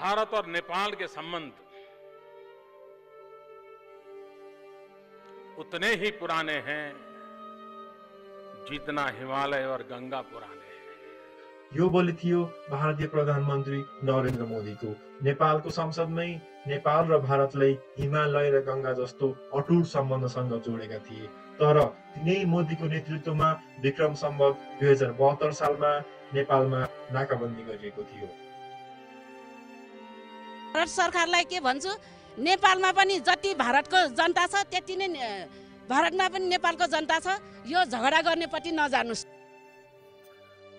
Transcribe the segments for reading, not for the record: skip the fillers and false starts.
भारत और नेपाल के संबंध उतने ही पुराने हैं जितना हिमालय और गंगा पुराने हैं। यो बोली थियो भारतीय प्रधानमन्त्री नरेन्द्र मोदीको। नेपालको संसदमै नेपाल र भारतले हिमालय र गंगा जस्तो अटुट सम्बन्धसँग जोडेका थिए। तर तिनै मोदीको नेतृत्वमा विक्रम सम्वत 2072 सालमा नेपालमा नाकाबन्दी गरिएको थियो। भारत सरकारलाई के भन्छु, नेपालमा पनि जति भारतको जनता छ त्यति नै भारतमा पनि नेपालको जनता छ। यो झगडा गर्नेपट्टि नजानुस्।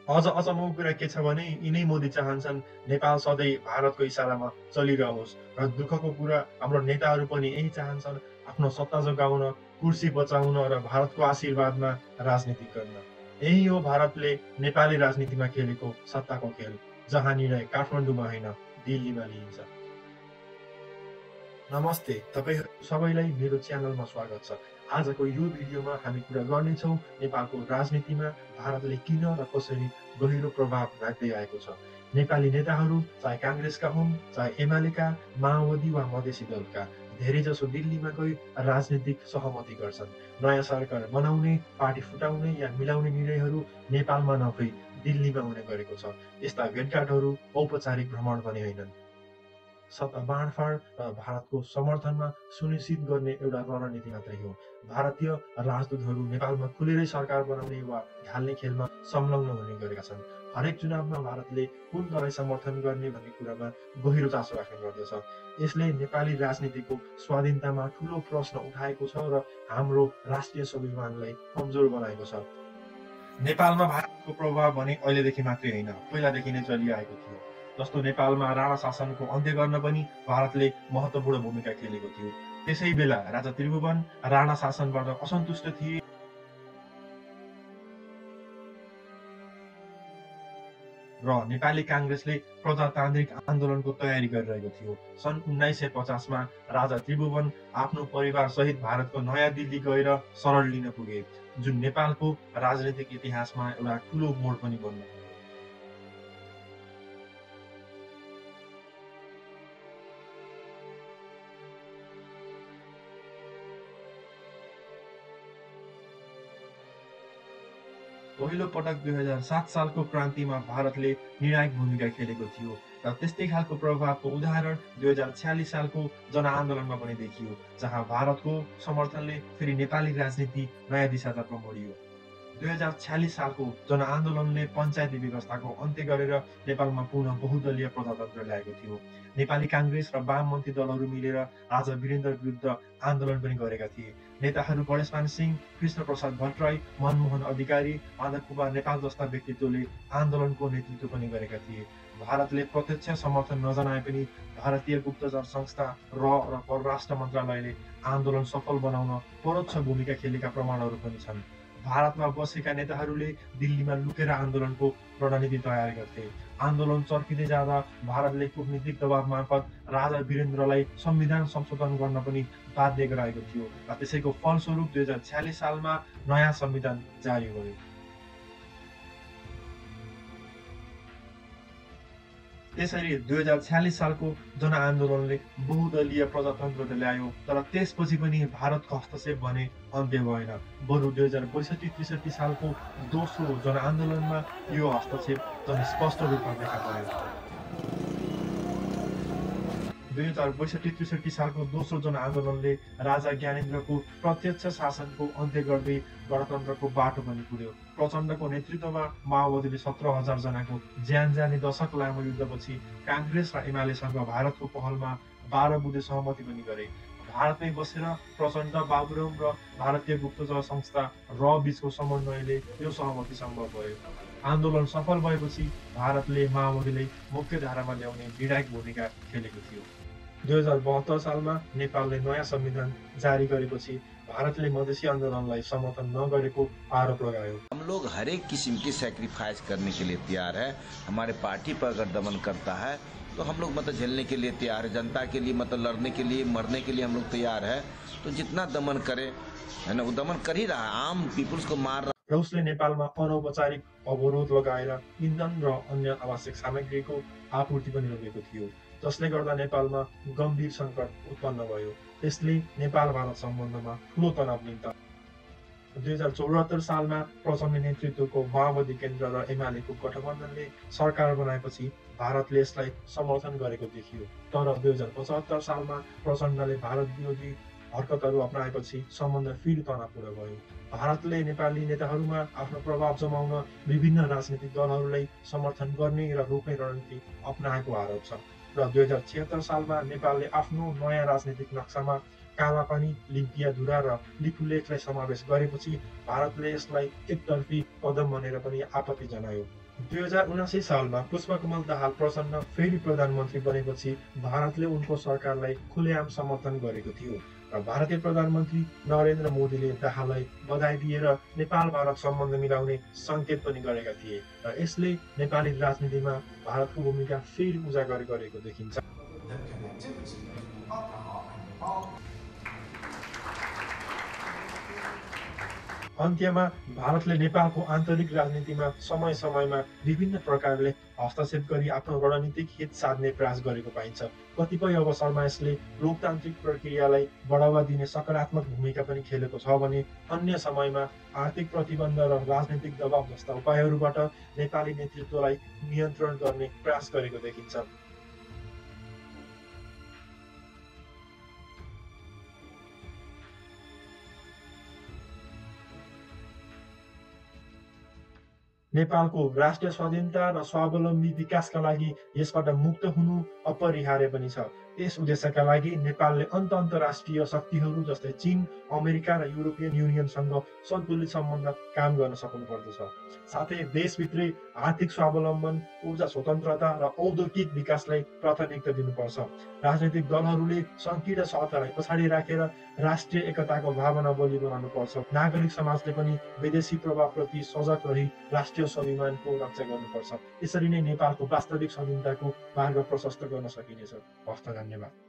अझ अचम्मको कुरा के छ भने यिनै मोदी चाहन्छन् नेपाल सधैँ भारतको इसारामा चलिरहोस् र दुःखको कुरा हाम्रो नेताहरू पनि यही चाहन्छन् आफ्नो सत्ता जोगाउन, कुर्सी बचाउन र भारतको आशीर्वादमा राजनीति गर्न। यही हो भारतले नेपाली राजनीतिमा खेलेको सत्ताको खेल, जहाँ निर्णय काठमाडौँमा होइन दिल्लीमा लिइन्छ। नमस्ते, तपाईहरु सबैलाई मेरो च्यानलमा स्वागत छ। आजको यो भिडियोमा हामी कुरा गर्नेछौँ नेपालको राजनीतिमा भारतले किन र कसरी गहिरो प्रभाव राख्दै आएको छ। नेपाली नेताहरू चाहे कांग्रेसका हुन्, चाहे एमालेका, माओवादी वा मधेसी दलका, धेरैजसो दिल्लीमा गई राजनीतिक सहमति गर्छन्। नयाँ सरकार बनाउने, पार्टी फुटाउने या मिलाउने निर्णयहरू नेपालमा नभई दिल्लीमा हुने गरेको छ। यस्ता भेटघाटहरू औपचारिक भ्रमण पनि होइनन्, सत्ता बाँडफाँड र भारतको समर्थनमा सुनिश्चित गर्ने एउटा रणनीति मात्रै हो। भारतीय राजदूतहरू नेपालमा खुलेरै सरकार बनाउने वा ढाल्ने खेलमा संलग्न हुने गरेका छन्। हरेक चुनावमा भारतले कुन दललाई समर्थन गर्ने भन्ने कुरामा गहिरो चासो राख्ने गर्दछ। यसले नेपाली राजनीतिको स्वाधीनतामा ठूलो प्रश्न उठाएको छ र हाम्रो राष्ट्रिय स्वाभिमानलाई कमजोर बनाएको छ। नेपालमा भारतको प्रभाव भने अहिलेदेखि मात्रै होइन, पहिलादेखि नै चलिआएको थियो। जस्तो नेपालमा राणा शासनको अन्त्य गर्न पनि भारतले महत्त्वपूर्ण भूमिका खेलेको थियो। त्यसै बेला राजा त्रिभुवन राणा शासनबाट असन्तुष्ट थिए र नेपाली कांग्रेसले प्रजातान्त्रिक आन्दोलनको तयारी गरिरहेको थियो। सन् 1950 मा राजा त्रिभुवन आफ्नो परिवार सहित भारतको नयाँ दिल्ली गएर शरण लिन पुगे, जुन नेपालको राजनीतिक इतिहासमा एउटा ठूलो मोड पनि बन्यो। पहिलो पटक 2007 सालको क्रान्तिमा भारतले निर्णायक भूमिका खेलेको थियो र त्यस्तै खालको प्रभावको उदाहरण 2046 सालको जनआन्दोलनमा पनि देखियो, जहाँ भारतको समर्थनले फेरि नेपाली राजनीति नयाँ दिशातर्फ मोडियो। 2046 सालको जनआन्दोलनले पञ्चायती व्यवस्थाको अन्त्य गरेर नेपालमा पुनः बहुदलीय प्रजातन्त्र ल्याएको थियो। नेपाली कांग्रेस र वामपन्थी दलहरू मिलेर राजा वीरेन्द्र विरुद्ध आन्दोलन पनि गरेका थिए। नेताहरू गणेशमान सिंह, कृष्ण प्रसाद भट्टराई, मनमोहन अधिकारी, माधव कुमार नेपाल जस्ता व्यक्तित्वले आन्दोलनको नेतृत्व पनि गरेका थिए। भारतले प्रत्यक्ष समर्थन नजनाए पनि भारतीय गुप्तचर संस्था र परराष्ट्र मन्त्रालयले आन्दोलन सफल बनाउन परोक्ष भूमिका खेलेका प्रमाणहरू पनि छन्। भारतमा बसेका नेताहरूले दिल्लीमा लुकेर आन्दोलनको रणनीति तयार गर्थे। आन्दोलन चर्किँदै जाँदा भारतले कूटनीतिक दबाव मार्फत राजा वीरेन्द्रलाई संविधान संशोधन गर्न पनि बाध्य गराएको थियो र त्यसैको फलस्वरूप 2046 सालमा नयाँ संविधान जारी भयो। त्यसरी 2046 सालको जनआन्दोलनले बहुदलीय प्रजातन्त्र ल्यायो, तर त्यसपछि पनि भारतको हस्तक्षेप भने अन्त्य भएन। बरु 2062-63 सालको दोस्रो जनआन्दोलनमा यो हस्तक्षेप झन् स्पष्ट रूपमा देखा पर्यो। 2062-63 सालको दोस्रो जनआन्दोलनले राजा ज्ञानेन्द्रको प्रत्यक्ष शासनको अन्त्य गर्दै गणतन्त्रको बाटो पनि पुर्यो। प्रचण्डको नेतृत्वमा माओवादीले 17,000 जनाको ज्यान जाने दशक लामो युद्धपछि कांग्रेस र एमालेसँग भारतको पहलमा 12 बुँदे सहमति पनि गरे। भारतमै बसेर प्रचण्ड, बाबुराम र भारतीय गुप्तचर संस्था र बीचको समन्वयले यो सहमति सम्भव भयो। आन्दोलन सफल भएपछि भारतले माओवादीलाई मुख्य धारामा ल्याउने निर्णायक भूमिका खेलेको थियो। 2072 सालमा नेपालले नयाँ संविधान जारी गरेपछि भारतले मधेसी आंदोलनलाई समर्थन नगरेको आरोप लगायो। हम लोग हर एक किस्म की सैक्रिफाइस करने के लिए तैयार है। हमारे पार्टी पर अगर दमन करता है तो हम लोग मतलब झेलने के लिए तैयार है। जनता के लिए मतलब लड़ने के लिए, मरने के लिए हम लोग तैयार है। तो जितना दमन करे है ना, वो दमन कर ही रहा है। आम पीपुल्स को मार रहा। र उसले नेपालमा अनौपचारिक अवरोध लगाएर इन्धन र अन्य आवश्यक सामग्रीको आपूर्ति पनि रोकेको थियो, जसले गर्दा नेपालमा गम्भीर सङ्कट उत्पन्न भयो। त्यसले नेपाल भारत सम्बन्धमा ठूलो तनाव ल्याउँछ। 2074 सालमा प्रचण्ड नेतृत्वको माओवादी केन्द्र र एमालेको गठबन्धनले सरकार बनाएपछि भारतले यसलाई समर्थन गरेको देखियो। तर 2075 सालमा प्रचण्डले भारत विरोधी हरकतहरू अपनाएपछि सम्बन्ध फेरि तनावपूर्ण भयो। भारतले नेपाली नेताहरूमा आफ्नो प्रभाव जमाउन विभिन्न राजनीतिक दलहरूलाई समर्थन गर्ने र रोक्ने रणनीति अपनाएको आरोप छ। र 2076 सालमा नेपालले आफ्नो नयाँ राजनीतिक नक्सामा कालापानी, लिम्पियाधुरा र लिपुलेखलाई समावेश गरेपछि भारतले यसलाई एकतर्फी कदम भनेर पनि आपत्ति जनायो। 2079 सालमा पुष्पकमल दाहाल प्रचण्ड फेरि प्रधानमन्त्री बनेपछि भारतले उनको सरकारलाई खुलेआम समर्थन गरेको थियो र भारतीय प्रधानमन्त्री नरेन्द्र मोदीले दाहाललाई बधाई दिएर नेपाल भारत सम्बन्ध मिलाउने सङ्केत पनि गरेका थिए र यसले नेपाली राजनीतिमा भारतको भूमिका फेरि उजागर गरेको देखिन्छ। अन्त्यमा भारतले नेपालको आन्तरिक राजनीतिमा समय समयमा विभिन्न प्रकारले हस्तक्षेप गरी आफ्नो रणनीतिक हित साध्ने प्रयास गरेको पाइन्छ। कतिपय अवसरमा यसले लोकतान्त्रिक प्रक्रियालाई बढावा दिने सकारात्मक भूमिका पनि खेलेको छ भने अन्य समयमा आर्थिक प्रतिबन्ध र राजनीतिक दबाव जस्ता उपायहरूबाट नेपाली नेतृत्वलाई नियन्त्रण गर्ने प्रयास गरेको देखिन्छ। नेपालको राष्ट्रिय स्वाधीनता र स्वावलम्बी विकासका लागि यसबाट मुक्त हुनु अपरिहार्य पनि छ। यस उद्देश्यका लागि नेपालले अन्तर्राष्ट्रिय शक्तिहरू जस्तै चीन, अमेरिका र युरोपियन युनियनसँग सन्तुलित सम्बन्ध काम गर्न सक्नुपर्दछ। साथै देशभित्रै आर्थिक स्वावलम्बन, ऊर्जा स्वतन्त्रता र औद्योगिक विकासलाई प्राथमिकता दिनुपर्छ। राजनीतिक दलहरूले संकीर्ण शर्तलाई पछाडि राखेर राष्ट्रिय एकताको भावना बलि बनाउनुपर्छ। नागरिक समाजले पनि विदेशी प्रभावप्रति सजग रही राष्ट्रिय स्वाभिमानको रक्षा गर्नुपर्छ। यसरी नै नेपालको वास्तविक स्वाधीनताको मार्ग प्रशस्त गर्न सकिनेछ। हस्त धन्यवाद।